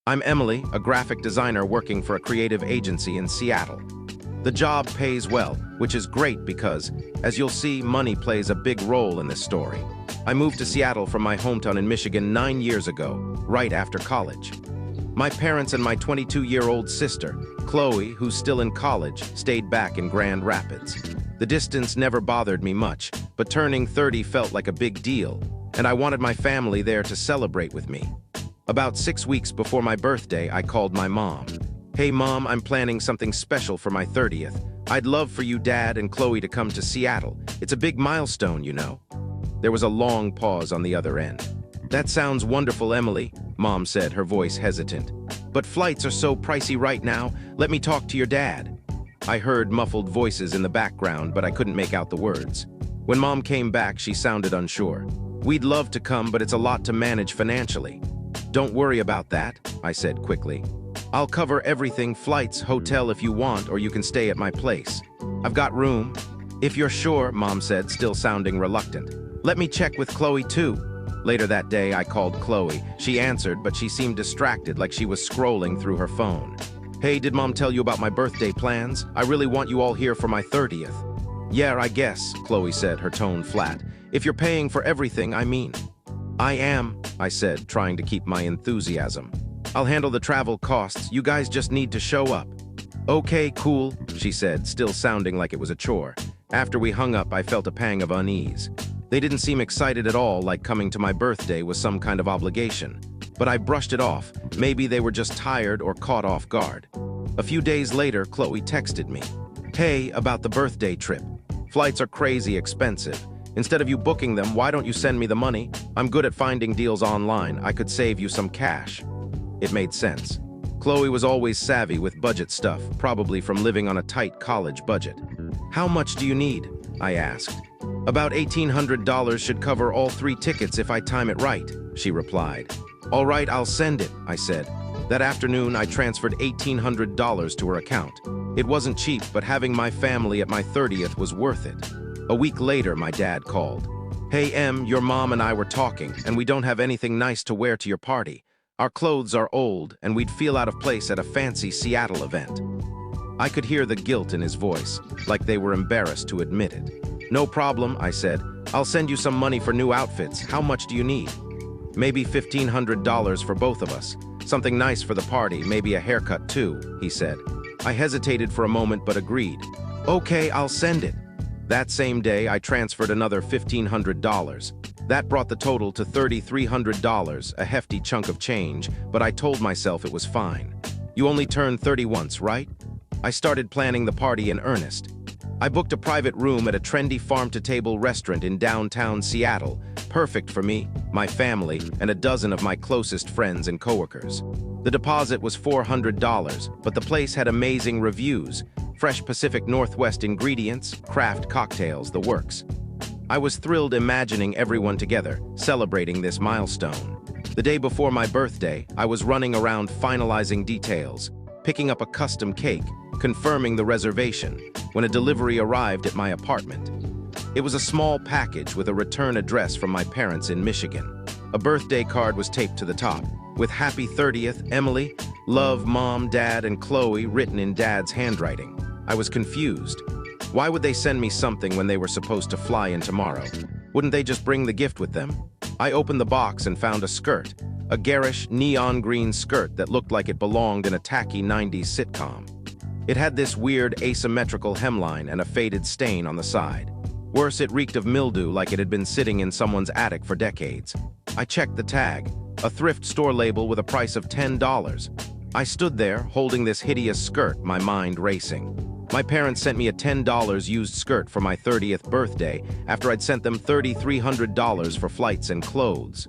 I'm Emily, a graphic designer working for a creative agency in Seattle. The job pays well, which is great because, as you'll see, money plays a big role in this story. I moved to Seattle from my hometown in Michigan 9 years ago, right after college. My parents and my 22-year-old sister, Chloe, who's still in college, stayed back in Grand Rapids. The distance never bothered me much, but turning 30 felt like a big deal, and I wanted my family there to celebrate with me. About 6 weeks before my birthday, I called my mom. "Hey Mom, I'm planning something special for my 30th. I'd love for you, Dad, and Chloe to come to Seattle. It's a big milestone, you know." There was a long pause on the other end. "That sounds wonderful, Emily," Mom said, her voice hesitant. "But flights are so pricey right now. Let me talk to your dad." I heard muffled voices in the background, but I couldn't make out the words. When Mom came back, she sounded unsure. "We'd love to come, but it's a lot to manage financially." "Don't worry about that," I said quickly. "I'll cover everything, flights, hotel if you want, or you can stay at my place. I've got room." "If you're sure," Mom said, still sounding reluctant. "Let me check with Chloe too." Later that day, I called Chloe. She answered, but she seemed distracted, like she was scrolling through her phone. "Hey, did Mom tell you about my birthday plans? I really want you all here for my 30th. "Yeah, I guess," Chloe said, her tone flat. "If you're paying for everything, I mean." "I am," I said, trying to keep my enthusiasm. "I'll handle the travel costs. You guys just need to show up." "Okay, cool," she said, still sounding like it was a chore. After we hung up, I felt a pang of unease. They didn't seem excited at all, like coming to my birthday was some kind of obligation. But I brushed it off. Maybe they were just tired or caught off guard. A few days later, Chloe texted me. "Hey, about the birthday trip. Flights are crazy expensive. Instead of you booking them, why don't you send me the money? I'm good at finding deals online. I could save you some cash." It made sense. Chloe was always savvy with budget stuff, probably from living on a tight college budget. "How much do you need?" I asked. "About $1,800 should cover all 3 tickets if I time it right," she replied. "All right, I'll send it," I said. That afternoon, I transferred $1,800 to her account. It wasn't cheap, but having my family at my 30th was worth it. A week later, my dad called. "Hey, Em, your mom and I were talking, and we don't have anything nice to wear to your party. Our clothes are old, and we'd feel out of place at a fancy Seattle event." I could hear the guilt in his voice, like they were embarrassed to admit it. "No problem," I said. "I'll send you some money for new outfits. How much do you need?" "Maybe $1,500 for both of us. Something nice for the party, maybe a haircut too," he said. I hesitated for a moment but agreed. "Okay, I'll send it." That same day, I transferred another $1,500. That brought the total to $3,300, a hefty chunk of change, but I told myself it was fine. You only turn 30 once, right? I started planning the party in earnest. I booked a private room at a trendy farm-to-table restaurant in downtown Seattle, perfect for me, my family, and a dozen of my closest friends and coworkers. The deposit was $400, but the place had amazing reviews. Fresh Pacific Northwest ingredients, craft cocktails, the works. I was thrilled imagining everyone together, celebrating this milestone. The day before my birthday, I was running around finalizing details, picking up a custom cake, confirming the reservation, when a delivery arrived at my apartment. It was a small package with a return address from my parents in Michigan. A birthday card was taped to the top, with "Happy 30th, Emily, love, Mom, Dad, and Chloe" written in Dad's handwriting. I was confused. Why would they send me something when they were supposed to fly in tomorrow? Wouldn't they just bring the gift with them? I opened the box and found a skirt, a garish neon green skirt that looked like it belonged in a tacky 90s sitcom. It had this weird asymmetrical hemline and a faded stain on the side. Worse, it reeked of mildew, like it had been sitting in someone's attic for decades. I checked the tag, a thrift store label with a price of $10. I stood there, holding this hideous skirt, my mind racing. My parents sent me a $10 used skirt for my 30th birthday after I'd sent them $3,300 for flights and clothes.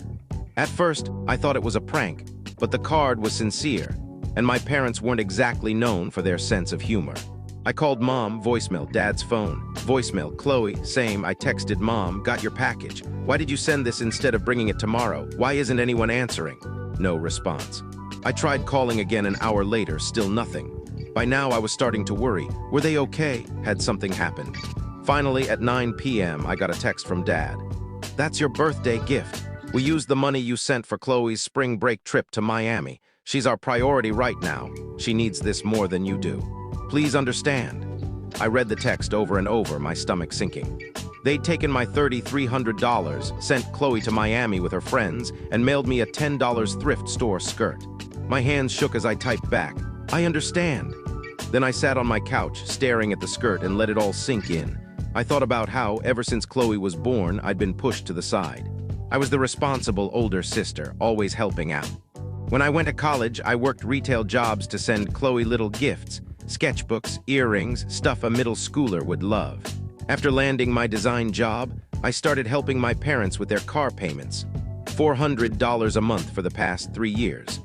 At first, I thought it was a prank, but the card was sincere, and my parents weren't exactly known for their sense of humor. I called Mom, voicemail, Dad's phone, voicemail, Chloe, same. I texted Mom, "Got your package. Why did you send this instead of bringing it tomorrow? Why isn't anyone answering?" No response. I tried calling again an hour later, still nothing. By now, I was starting to worry. Were they okay? Had something happened? Finally, at 9 p.m., I got a text from Dad. "That's your birthday gift. We used the money you sent for Chloe's spring break trip to Miami. She's our priority right now. She needs this more than you do. Please understand." I read the text over and over, my stomach sinking. They'd taken my $3,300, sent Chloe to Miami with her friends, and mailed me a $10 thrift store skirt. My hands shook as I typed back, "I understand." Then I sat on my couch, staring at the skirt, and let it all sink in. I thought about how, ever since Chloe was born, I'd been pushed to the side. I was the responsible older sister, always helping out. When I went to college, I worked retail jobs to send Chloe little gifts, sketchbooks, earrings, stuff a middle schooler would love. After landing my design job, I started helping my parents with their car payments, $400 a month for the past 3 years.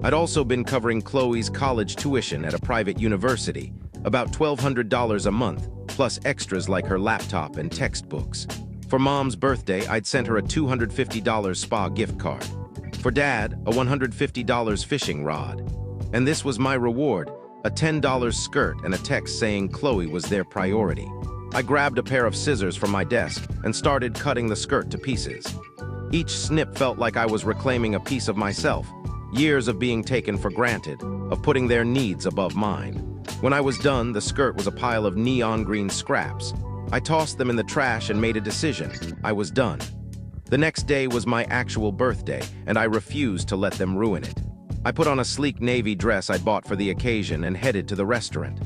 I'd also been covering Chloe's college tuition at a private university, about $1,200 a month, plus extras like her laptop and textbooks. For Mom's birthday, I'd sent her a $250 spa gift card. For Dad, a $150 fishing rod. And this was my reward, a $10 skirt and a text saying Chloe was their priority. I grabbed a pair of scissors from my desk and started cutting the skirt to pieces. Each snip felt like I was reclaiming a piece of myself, years of being taken for granted, of putting their needs above mine. When I was done, the skirt was a pile of neon green scraps. I tossed them in the trash and made a decision. I was done. The next day was my actual birthday, and I refused to let them ruin it. I put on a sleek navy dress I bought for the occasion and headed to the restaurant.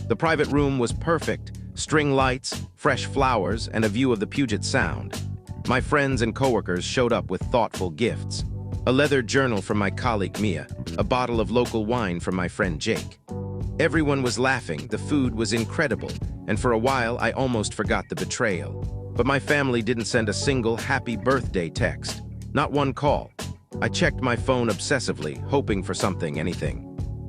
The private room was perfect, string lights, fresh flowers, and a view of the Puget Sound. My friends and coworkers showed up with thoughtful gifts. A leather journal from my colleague Mia, a bottle of local wine from my friend Jake. Everyone was laughing, the food was incredible, and for a while I almost forgot the betrayal. But my family didn't send a single happy birthday text, not one call. I checked my phone obsessively, hoping for something, anything.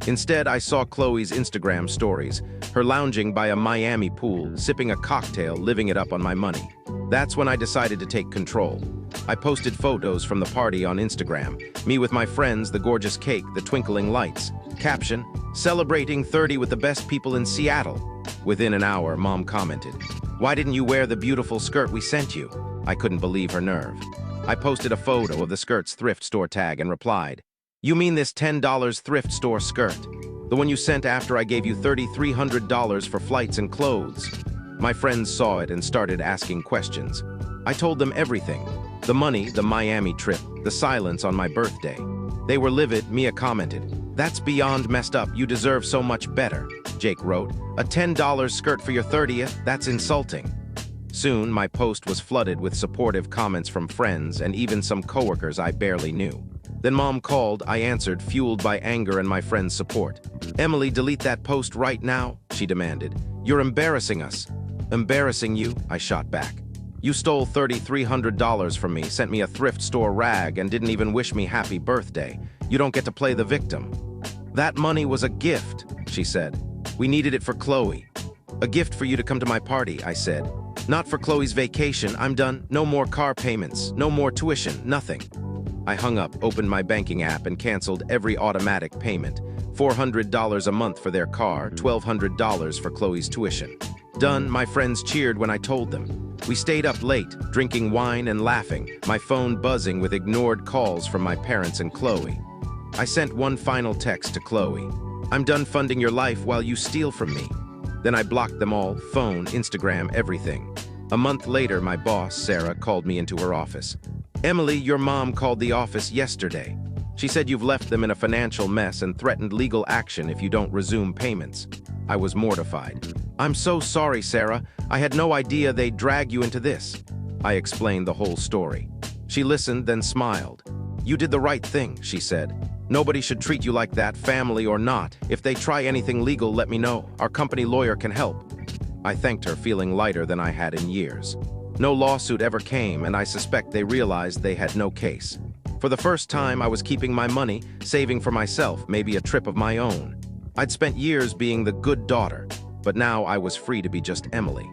Instead, I saw Chloe's Instagram stories, her lounging by a Miami pool, sipping a cocktail, living it up on my money. That's when I decided to take control. I posted photos from the party on Instagram, me with my friends, the gorgeous cake, the twinkling lights. Caption, "Celebrating 30 with the best people in Seattle." Within an hour, Mom commented, "Why didn't you wear the beautiful skirt we sent you?" I couldn't believe her nerve. I posted a photo of the skirt's thrift store tag and replied, "You mean this $10 thrift store skirt? The one you sent after I gave you $3,300 for flights and clothes?" My friends saw it and started asking questions. I told them everything. The money, the Miami trip, the silence on my birthday. They were livid. Mia commented, "That's beyond messed up. You deserve so much better." Jake wrote, "A $10 skirt for your 30th? That's insulting." Soon, my post was flooded with supportive comments from friends and even some coworkers I barely knew. Then Mom called. I answered, fueled by anger and my friends' support. "Emily, delete that post right now," she demanded. "You're embarrassing us." "Embarrassing you?" I shot back. "You stole $3,300 from me, sent me a thrift store rag, and didn't even wish me happy birthday. You don't get to play the victim." "That money was a gift," she said. "We needed it for Chloe." "A gift for you to come to my party," I said. "Not for Chloe's vacation. I'm done. No more car payments, no more tuition, nothing." I hung up, opened my banking app, and canceled every automatic payment. $400 a month for their car, $1,200 for Chloe's tuition. Done. My friends cheered when I told them. We stayed up late, drinking wine and laughing, my phone buzzing with ignored calls from my parents and Chloe. I sent one final text to Chloe. "I'm done funding your life while you steal from me." Then I blocked them all, phone, Instagram, everything. A month later, my boss, Sarah, called me into her office. "Emily, your mom called the office yesterday. She said you've left them in a financial mess and threatened legal action if you don't resume payments." I was mortified. "I'm so sorry, Sarah. I had no idea they'd drag you into this." I explained the whole story. She listened, then smiled. "You did the right thing," she said. "Nobody should treat you like that, family or not. If they try anything legal, let me know. Our company lawyer can help." I thanked her, feeling lighter than I had in years. No lawsuit ever came, and I suspect they realized they had no case. For the first time, I was keeping my money, saving for myself, maybe a trip of my own. I'd spent years being the good daughter, but now I was free to be just Emily.